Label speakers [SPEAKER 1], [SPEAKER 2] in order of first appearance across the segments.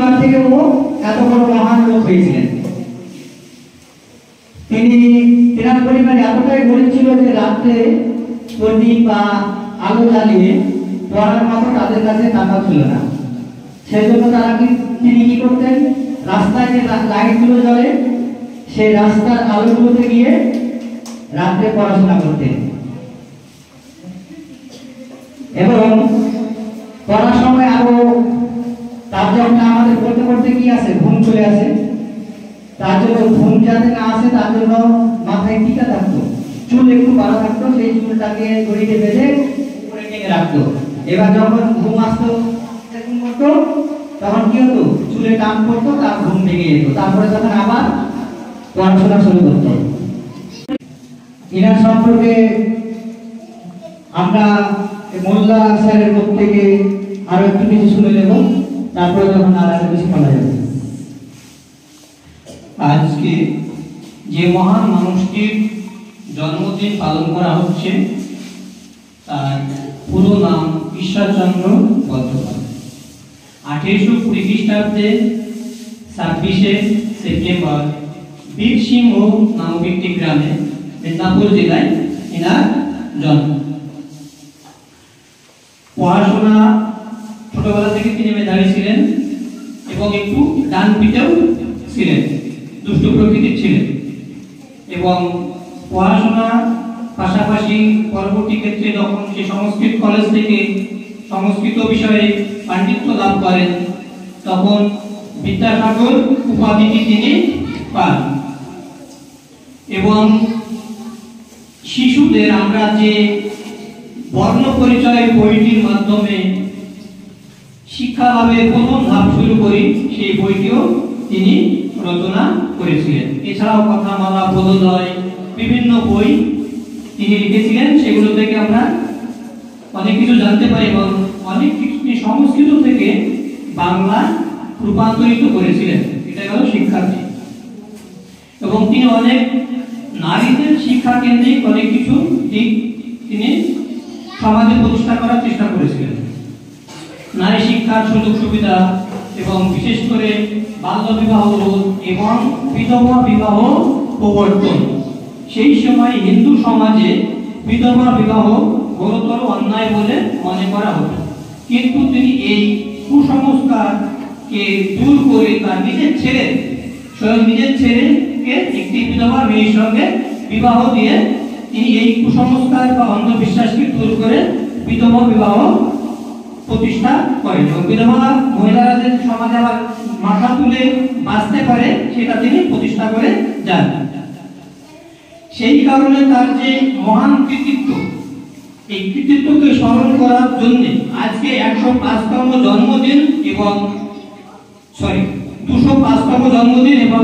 [SPEAKER 1] পরিবার থেকে ও এত বড় মহান লোক হয়েছিলেন। তেনার পরিবার এতটাই গরিব ছিল যে রাত্রে প্রদীপ বা আলো জ্বালিয়ে পড়ার মতো তাদের কাছে টাকা ছিল না। সেজন্য তিনি কি করতেন, রাস্তায় যে লাইটগুলো জ্বলে সেই রাস্তার আলোগুলোতে গিয়ে রাত্রে পড়াশোনা করতেন। এবং পড়ার সময় আরো তার জন্য আমাদের পড়তে পড়তে কি আছে, ঘুম চলে আসে। তার জন্য ঘুম যাতে না আসে তার জন্য মাথায় টিকা থাকতো, চুল একটু বাড়া থাকতো, সেই চুলটাকে দড়িতে বেঁধে উপরে টেনে রাখতো। এবার যখন ঘুম আসতো এরকম করতো, তখন কি হতো, চুলে টান পড়তো, তার ঘুম ভেঙে যেত। তারপরে তখন আবার পড়াশোনা শুরু করতো। ইনার সম্পর্কে আমরা মোল্লা স্যারের মুখ থেকে আরো একটু কিছু শুনে নেব, তারপরে যখন আর কিছু বলা যাবে।
[SPEAKER 2] আজকে যে মহান মানুষটির জন্মদিন পালন করা হচ্ছে তার পুরো নাম ঈশ্বরচন্দ্র বন্দ্যোপাধ্যায়। 1820 খ্রিস্টাব্দে 26শে সেপ্টেম্বর বীরসিংহ নামক একটি গ্রামে মেদিনীপুর জেলায় এনার জন্ম। পড়াশোনা ছোটবেলা থেকে তিনি মেধাবী ছিলেন এবং একটু ডান পিটেও ছিলেন, দুষ্ট প্রকৃতির ছিলেন। এবং পড়াশোনা পাশাপাশি পরবর্তী ক্ষেত্রে যখন সে সংস্কৃত কলেজ থেকে সংস্কৃত বিষয়ে পাণ্ডিত্য লাভ করেন তখন বিদ্যাসাগর উপাধিটি তিনি পান। এবং শিশুদের আমরা যে বর্ণ পরিচয় বইটির মাধ্যমে শিক্ষা লাভের প্রথম ধাপ শুরু করি, সেই বইটিও তিনি রচনা করেছিলেন। এছাড়াও কথামালা, বোধোদয়, বিভিন্ন বই তিনি লিখেছিলেন। সেগুলো থেকে আমরা অনেক কিছু জানতে পারি এবং অনেক কিছু সংস্কৃত থেকে বাংলা রূপান্তরিত করেছিলেন। এটা হলো শিক্ষার্থী। এবং তিনি অনেক নারীদের শিক্ষা কেন্দ্রিক অনেক কিছু দিক তিনি সমাজে প্রতিষ্ঠা করার চেষ্টা করেছিলেন। নারী শিক্ষার সুযোগ সুবিধা এবং বিশেষ করে বাল্য বিবাহ রোধ এবং বিধবা বিবাহ প্রবর্তন। সেই সময় হিন্দু সমাজে বিধবা বিবাহ ঘোরতর অন্যায় বলে মনে করা হতো, কিন্তু তিনি এই কুসংস্কারকে দূর করে তার নিজের ছেলে, স্বয়ং নিজের ছেলেকে একটি বিধবা মেয়ের সঙ্গে বিবাহ দিয়ে তিনি এই কুসংস্কার বা অন্ধবিশ্বাসকে দূর করে বিধবা বিবাহ প্রতিষ্ঠা করেন। এবং বিধবা মহিলারা যে সমাজে আবার মাথা তুলে বাঁচতে পারে সেটা তিনি প্রতিষ্ঠা করে যান। সেই কারণে তার যে মহান কৃতিত্ব, এই কৃতিত্বকে স্মরণ করার জন্য আজকে 105তম জন্মদিন এবং 205তম জন্মদিন এবং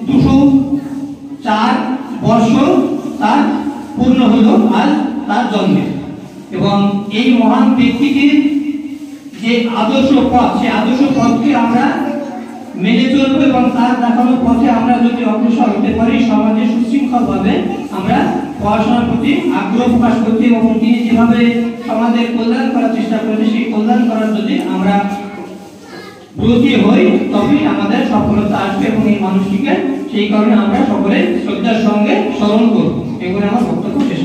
[SPEAKER 2] 204 বর্ষ তার পূর্ণ হলো আজ তার জন্মে। এবং এই মহান ব্যক্তিটির যে আদর্শ পথ, সেই আদর্শ পথকে আমরা মেনে চলবো এবং তার দেখানো পথে আমরা যদি অগ্রসর হতে পারি, সমাজে সুশৃঙ্খলভাবে আমরা পড়াশোনার প্রতি আগ্রহ প্রকাশ করতে এবং তিনি যেভাবে সমাজের কল্যাণ করার চেষ্টা করেছে সেই কল্যাণ করার যদি আমরা ব্রতী হই তবেই আমাদের সফলতা আসবে। এবং এই মানুষটিকে সেই কারণে আমরা সকলে শ্রদ্ধার সঙ্গে স্মরণ করব। এগুলো আমার বক্তব্য শেষ।